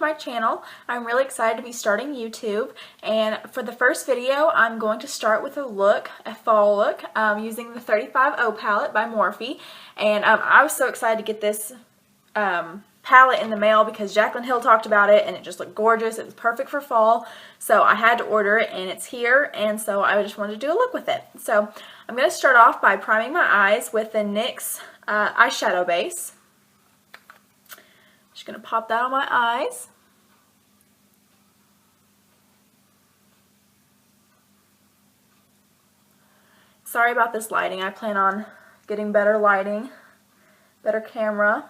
to my channel. I'm really excited to be starting YouTube, and for the first video I'm going to start with a fall look using the 35O palette by Morphe. And I was so excited to get this palette in the mail because Jaclyn Hill talked about it and it just looked gorgeous. It was perfect for fall, so I had to order it and it's here, and so I just wanted to do a look with it. So I'm going to start off by priming my eyes with the NYX eyeshadow base. Just going to pop that on my eyes. Sorry about this lighting. I plan on getting better lighting, better camera.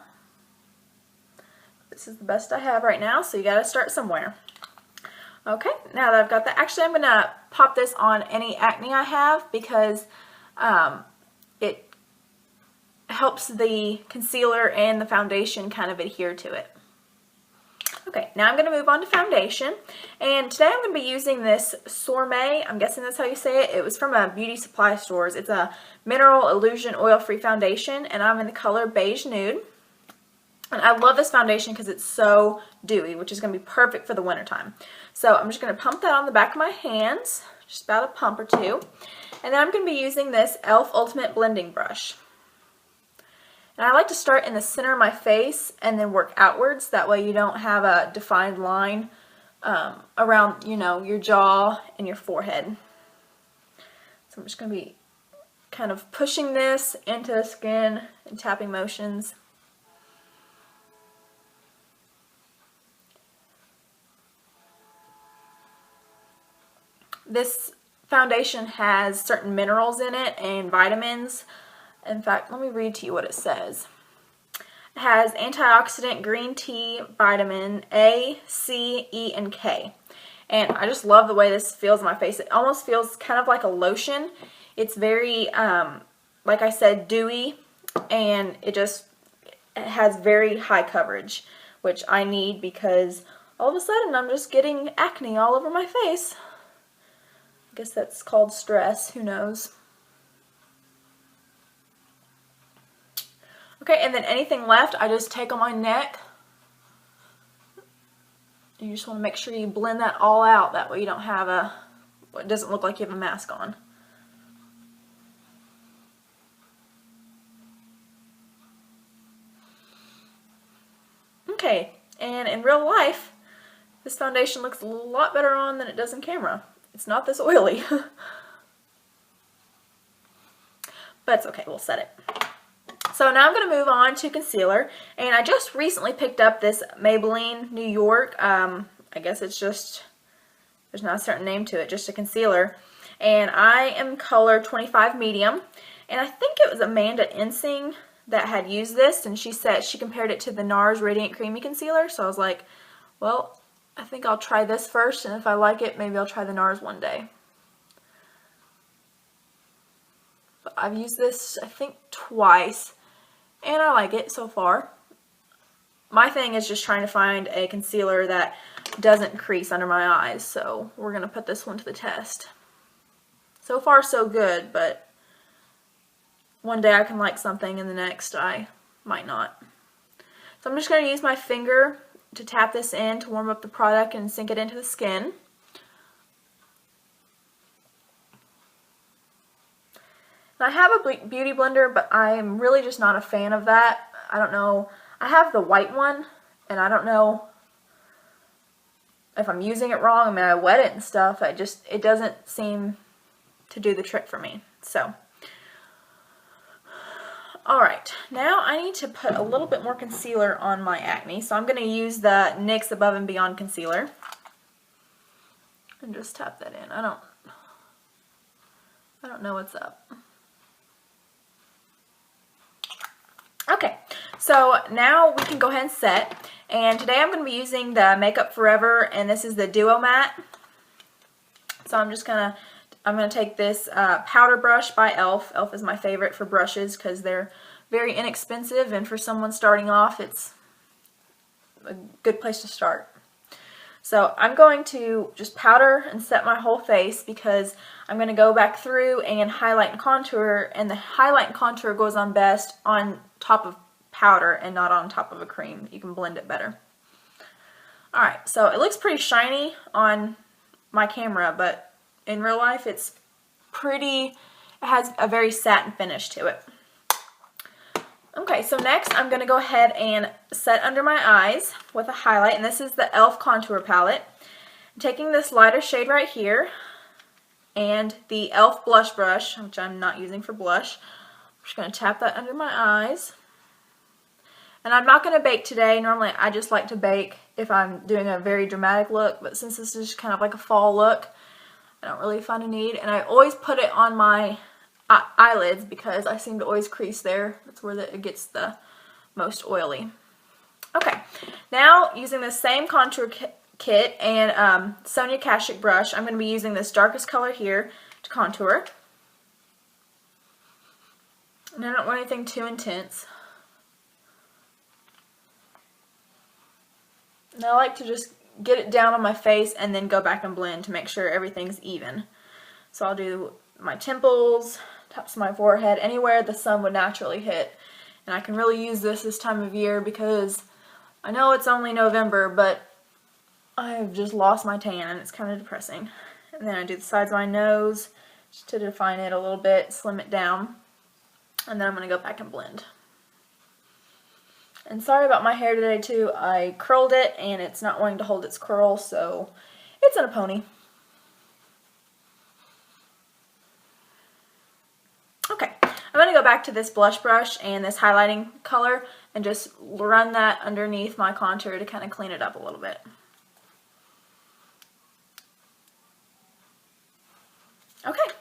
This is the best I have right now, so you got to start somewhere. Okay, now that I've got that, actually I'm going to pop this on any acne I have because it helps the concealer and the foundation kind of adhere to it. Okay, now I'm going to move on to foundation, and today I'm going to be using this Sorme, I'm guessing that's how you say it. It was from a beauty supply stores. It's a mineral illusion oil-free foundation, and I'm in the color Beige Nude. And I love this foundation because it's so dewy, which is going to be perfect for the wintertime. So I'm just going to pump that on the back of my hands, just about a pump or two. And then I'm going to be using this e.l.f. Ultimate Blending Brush. And I like to start in the center of my face and then work outwards. That way you don't have a defined line around, you know, your jaw and your forehead. So I'm just going to be kind of pushing this into the skin and tapping motions. This foundation has certain minerals in it and vitamins. In fact, let me read to you what it says. It has antioxidant green tea, vitamin A, C, E, and K. And I just love the way this feels on my face. It almost feels kind of like a lotion. It's very, like I said, dewy, and it has very high coverage, which I need because all of a sudden I'm just getting acne all over my face. I guess that's called stress, who knows. Okay, and then anything left, I just take on my neck. You just want to make sure you blend that all out. That way you don't have it doesn't look like you have a mask on. Okay, and in real life, this foundation looks a lot better on than it does in camera. It's not this oily. But it's okay, we'll set it. So now I'm going to move on to concealer, and I just recently picked up this Maybelline New York. I guess it's just, there's not a certain name to it, just a concealer. And I am color 25 medium, and I think it was Amanda Ensing that had used this, and she said she compared it to the NARS Radiant Creamy Concealer, so I was like, well, I think I'll try this first, and if I like it, maybe I'll try the NARS one day. But I've used this, I think, twice, and I like it so far. My thing is just trying to find a concealer that doesn't crease under my eyes, so we're going to put this one to the test. So far, so good, but one day I can like something, and the next I might not. So I'm just going to use my finger to tap this in to warm up the product and sink it into the skin. And I have a beauty blender, but I'm really just not a fan of that. I don't know. I have the white one, and I don't know if I'm using it wrong. I mean, I wet it and stuff. It doesn't seem to do the trick for me. So, alright, now I need to put a little bit more concealer on my acne, so I'm going to use the NYX Above and Beyond Concealer. And just tap that in. I don't know what's up. Okay, so now we can go ahead and set. And today I'm going to be using the Makeup Forever, and this is the Duo Matte. So I'm going to take this powder brush by e.l.f. e.l.f. is my favorite for brushes because they're very inexpensive, and for someone starting off, it's a good place to start. So I'm going to just powder and set my whole face because I'm going to go back through and highlight and contour, and the highlight and contour goes on best on top of powder and not on top of a cream. You can blend it better. Alright, so it looks pretty shiny on my camera, but in real life it's pretty, it has a very satin finish to it. Okay, so next I'm going to go ahead and set under my eyes with a highlight, and this is the e.l.f. Contour Palette. I'm taking this lighter shade right here and the e.l.f. blush brush, which I'm not using for blush. I'm just going to tap that under my eyes. And I'm not going to bake today. Normally I just like to bake if I'm doing a very dramatic look, but since this is just kind of like a fall look, I don't really find a need. And I always put it on my eyelids because I seem to always crease there. That's where it gets the most oily. Okay, now using the same contour kit and Sonia Kashuk brush, I'm going to be using this darkest color here to contour. And I don't want anything too intense. And I like to just get it down on my face and then go back and blend to make sure everything's even. So I'll do my temples, tops of my forehead, anywhere the sun would naturally hit. And I can really use this time of year because I know it's only November, but I've just lost my tan and it's kind of depressing. And then I do the sides of my nose just to define it a little bit, slim it down. And then I'm going to go back and blend. And sorry about my hair today too. I curled it and it's not wanting to hold its curl, so it's in a pony. Okay, I'm going to go back to this blush brush and this highlighting color and just run that underneath my contour to kind of clean it up a little bit. Okay,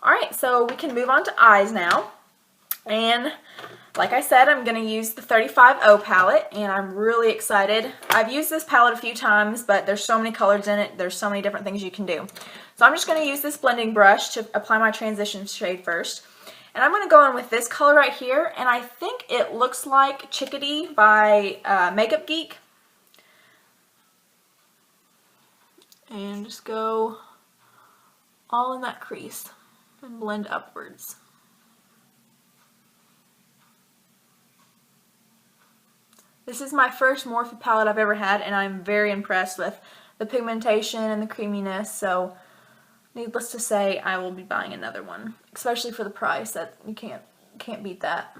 alright, so we can move on to eyes now. And like I said, I'm going to use the 35O palette, and I'm really excited. I've used this palette a few times, but there's so many colors in it. There's so many different things you can do. So I'm just going to use this blending brush to apply my transition shade first. And I'm going to go in with this color right here, and I think it looks like Chickadee by Makeup Geek. And just go all in that crease and blend upwards. This is my first Morphe palette I've ever had, and I'm very impressed with the pigmentation and the creaminess, so needless to say, I will be buying another one, especially for the price. That you can't beat that.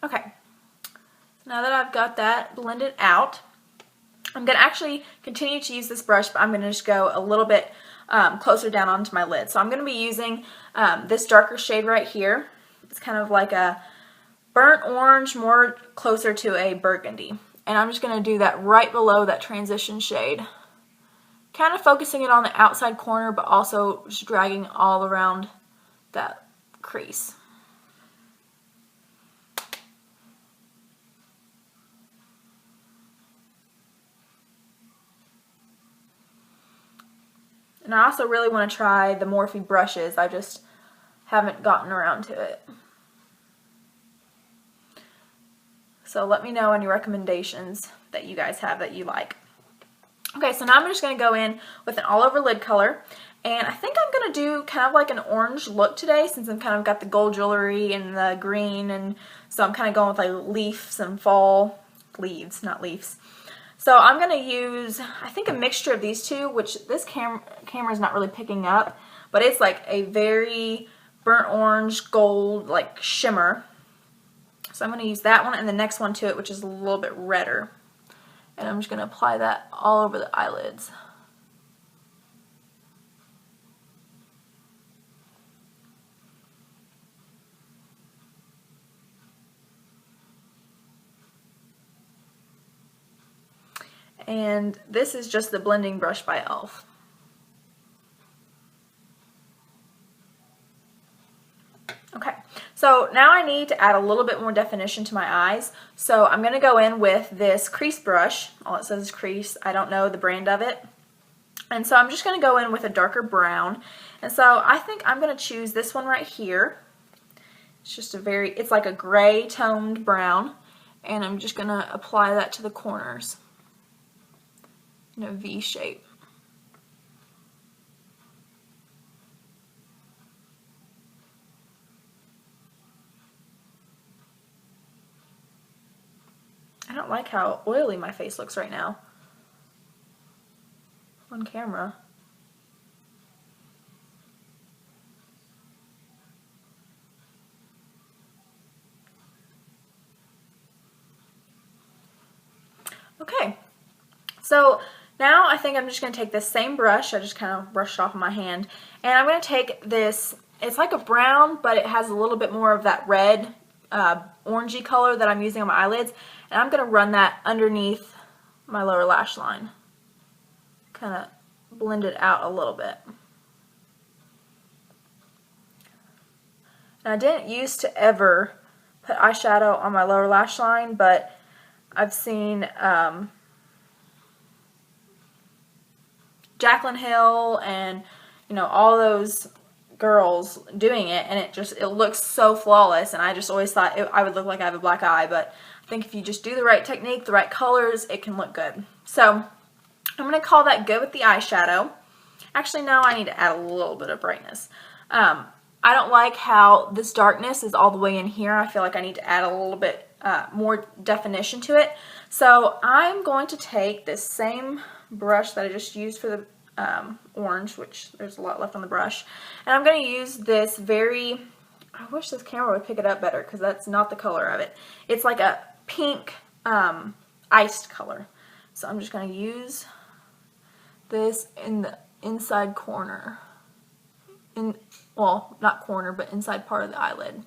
Okay, so now that I've got that blended out, I'm going to actually continue to use this brush, but I'm going to just go a little bit closer down onto my lid. So I'm going to be using this darker shade right here. It's kind of like a burnt orange, more closer to a burgundy. And I'm just going to do that right below that transition shade. Kind of focusing it on the outside corner, but also just dragging all around that crease. And I also really want to try the Morphe brushes. I just haven't gotten around to it. So let me know any recommendations that you guys have that you like. Okay, so now I'm just going to go in with an all over lid color. And I think I'm going to do kind of like an orange look today, since I'm kind of got the gold jewelry and the green. And so I'm kind of going with like leaves and fall leaves, not leaves. So I'm going to use, I think, a mixture of these two, which this camera is not really picking up. But it's like a very burnt orange gold like shimmer. So I'm going to use that one and the next one to it, which is a little bit redder. And I'm just going to apply that all over the eyelids. And this is just the blending brush by e.l.f. Okay, so now I need to add a little bit more definition to my eyes. So I'm going to go in with this crease brush. All it says is crease. I don't know the brand of it. And so I'm just going to go in with a darker brown. And so I think I'm going to choose this one right here. It's just it's like a gray toned brown. And I'm just going to apply that to the corners in a V shape. I don't like how oily my face looks right now on camera. Okay, so now I think I'm just going to take this same brush. I just kind of brushed it off of my hand. And I'm going to take this, it's like a brown, but it has a little bit more of that red, orangey color that I'm using on my eyelids. And I'm going to run that underneath my lower lash line. Kind of blend it out a little bit. And I didn't used to ever put eyeshadow on my lower lash line, but I've seen Jaclyn Hill and, you know, all those girls doing it, and it looks so flawless, and I just always thought I would look like I have a black eye, but I think if you just do the right technique, the right colors, it can look good. So I'm going to call that good with the eyeshadow. Actually, no, I need to add a little bit of brightness. I don't like how this darkness is all the way in here. I feel like I need to add a little bit more definition to it. So I'm going to take this same brush that I just used for the orange, which there's a lot left on the brush, and I'm going to use this very, I wish this camera would pick it up better because that's not the color of it. It's like a pink iced color. So I'm just going to use this in the inside corner. Well, not corner, but inside part of the eyelid.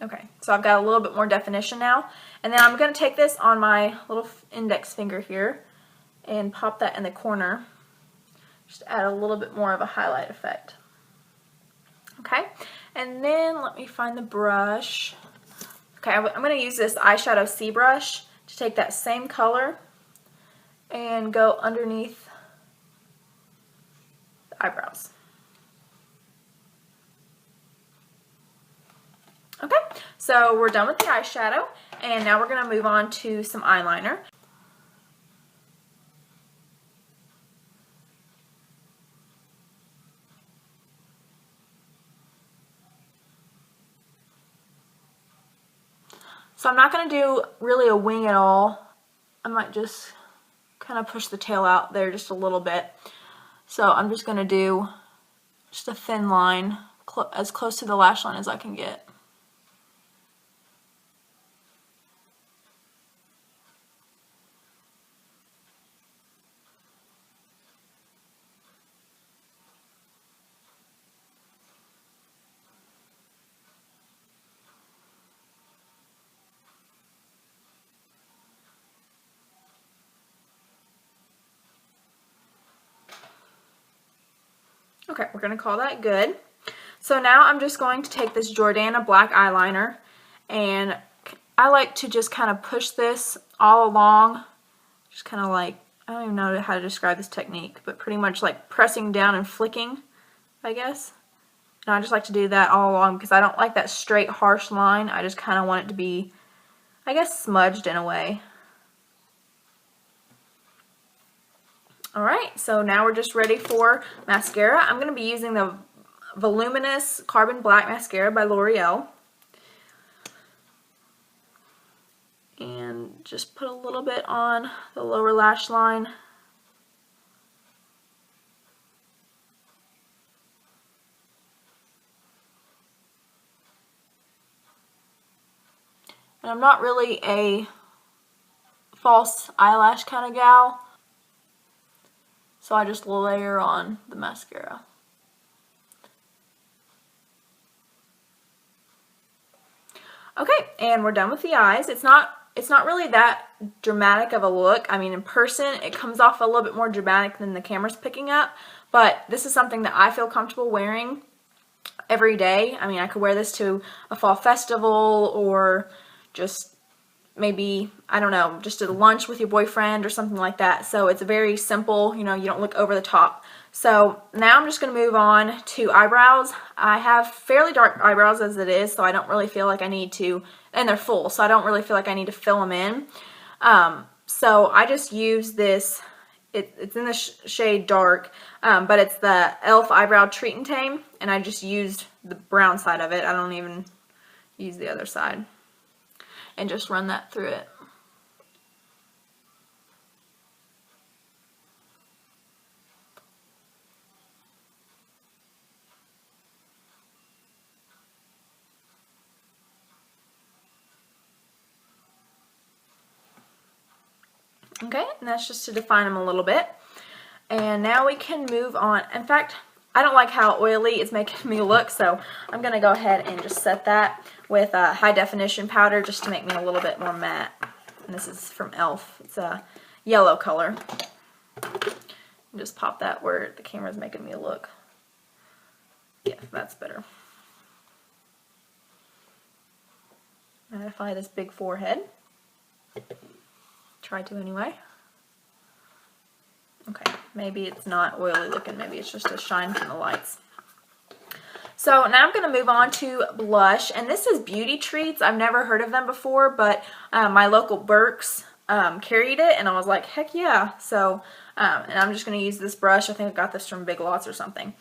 Okay, so I've got a little bit more definition now. And then I'm going to take this on my little index finger here and pop that in the corner. Just add a little bit more of a highlight effect. Okay, and then let me find the brush. Okay, I'm going to use this eyeshadow C brush to take that same color and go underneath the eyebrows. Okay, so we're done with the eyeshadow, and now we're going to move on to some eyeliner. So I'm not going to do really a wing at all. I might just kind of push the tail out there just a little bit. So I'm just going to do just a thin line as close to the lash line as I can get. Okay, we're going to call that good. So now I'm just going to take this Jordana black eyeliner, and I like to just kind of push this all along, just kind of like, I don't even know how to describe this technique, but pretty much like pressing down and flicking, I guess. And I just like to do that all along because I don't like that straight harsh line. I just kind of want it to be, I guess, smudged in a way. Alright, so now we're just ready for mascara. I'm going to be using the Voluminous Carbon Black Mascara by L'Oreal. And just put a little bit on the lower lash line. And I'm not really a false eyelash kind of gal, so I just layer on the mascara. Okay, and we're done with the eyes. It's not really that dramatic of a look. I mean, in person, it comes off a little bit more dramatic than the camera's picking up, but this is something that I feel comfortable wearing every day. I mean, I could wear this to a fall festival or just maybe, I don't know, just at lunch with your boyfriend or something like that. So it's very simple, you know, you don't look over the top. So now I'm just going to move on to eyebrows. I have fairly dark eyebrows as it is, so I don't really feel like I need to, and they're full, so I don't really feel like I need to fill them in. So I just use this it's in the shade Dark, but it's the e.l.f. Eyebrow Treat and Tame, and I just used the brown side of it. I don't even use the other side. And just run that through it. Okay, and that's just to define them a little bit. And now we can move on. In fact, I don't like how oily it's making me look, so I'm going to go ahead and just set that with a high definition powder just to make me a little bit more matte. And this is from e.l.f. It's a yellow color. Just pop that where the camera's making me look. Yeah, that's better. Mattify this big forehead. Try to anyway. Okay, maybe it's not oily looking, maybe it's just a shine from the lights. So now I'm going to move on to blush, and this is Beauty Treats. I've never heard of them before, but my local Burke's carried it, and I was like, heck yeah. So, and I'm just going to use this brush. I think I got this from Big Lots or something.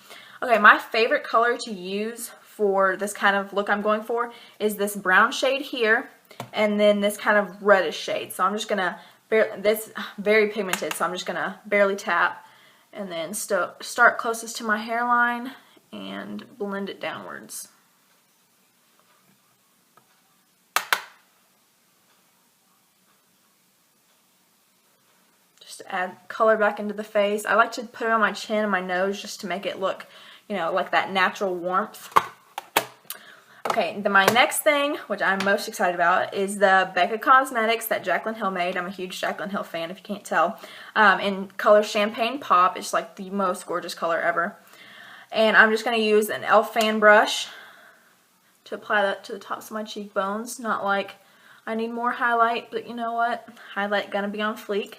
Okay, my favorite color to use for this kind of look I'm going for is this brown shade here, and then this kind of reddish shade. So I'm just going to, this very pigmented, so I'm just going to barely tap, and then start closest to my hairline and blend it downwards. Just to add color back into the face. I like to put it on my chin and my nose just to make it look, you know, like that natural warmth. Okay, then my next thing, which I'm most excited about, is the Becca Cosmetics that Jaclyn Hill made. I'm a huge Jaclyn Hill fan, if you can't tell. In color Champagne Pop. It's like the most gorgeous color ever. And I'm just going to use an e.l.f. fan brush to apply that to the tops of my cheekbones. Not like I need more highlight, but you know what? Highlight gonna be on fleek.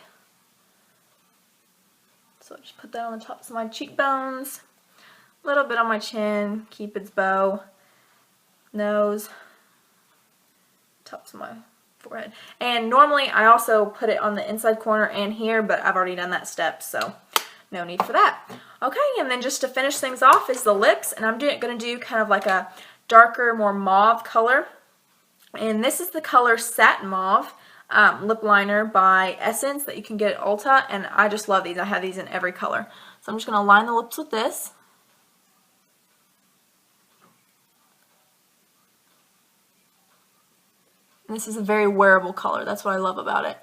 So just put that on the tops of my cheekbones. A little bit on my chin, Cupid's bow, nose, tops of my forehead. And normally I also put it on the inside corner and here, but I've already done that step, so no need for that. Okay, and then just to finish things off is the lips, and I'm going to do kind of like a darker, more mauve color. And this is the color Satin Mauve lip liner by Essence that you can get at Ulta, and I just love these. I have these in every color. So I'm just going to line the lips with this. And this is a very wearable color. That's what I love about it.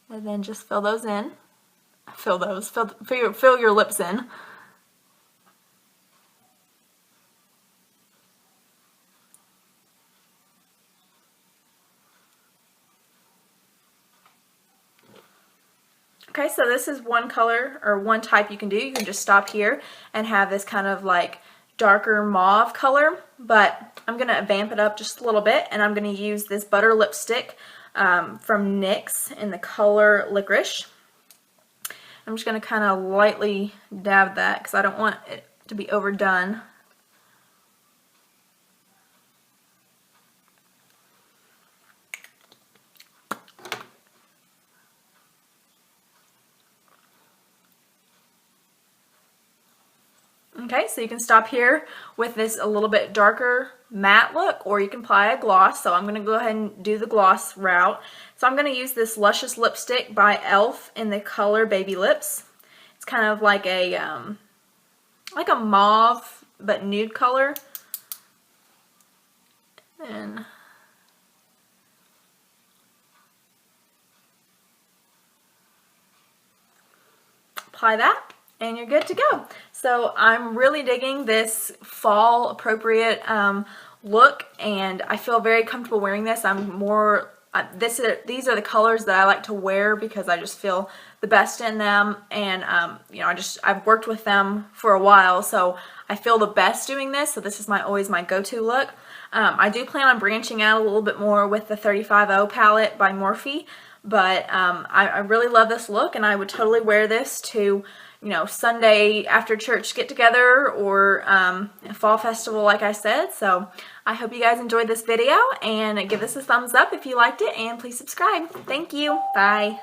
And then just fill those in. Fill your lips in. Okay, so this is one color or one type you can do. You can just stop here and have this kind of like darker mauve color, but I'm going to vamp it up just a little bit, and I'm going to use this butter lipstick from NYX in the color Licorice. I'm just going to kind of lightly dab that because I don't want it to be overdone. Okay, so you can stop here with this a little bit darker matte look, or you can apply a gloss. So I'm going to go ahead and do the gloss route. So I'm going to use this Luscious lipstick by e.l.f. in the color Baby Lips. It's kind of like a mauve but nude color. And apply that, and you're good to go. So I'm really digging this fall appropriate look, and I feel very comfortable wearing this. I'm more these are the colors that I like to wear because I just feel the best in them, and you know, I've worked with them for a while, so I feel the best doing this. So this is always my go-to look. I do plan on branching out a little bit more with the 35O palette by Morphe, but I really love this look, and I would totally wear this to, you know, Sunday after church get together or a fall festival like I said. So I hope you guys enjoyed this video, and give this a thumbs up if you liked it, and please subscribe. Thank you. Bye.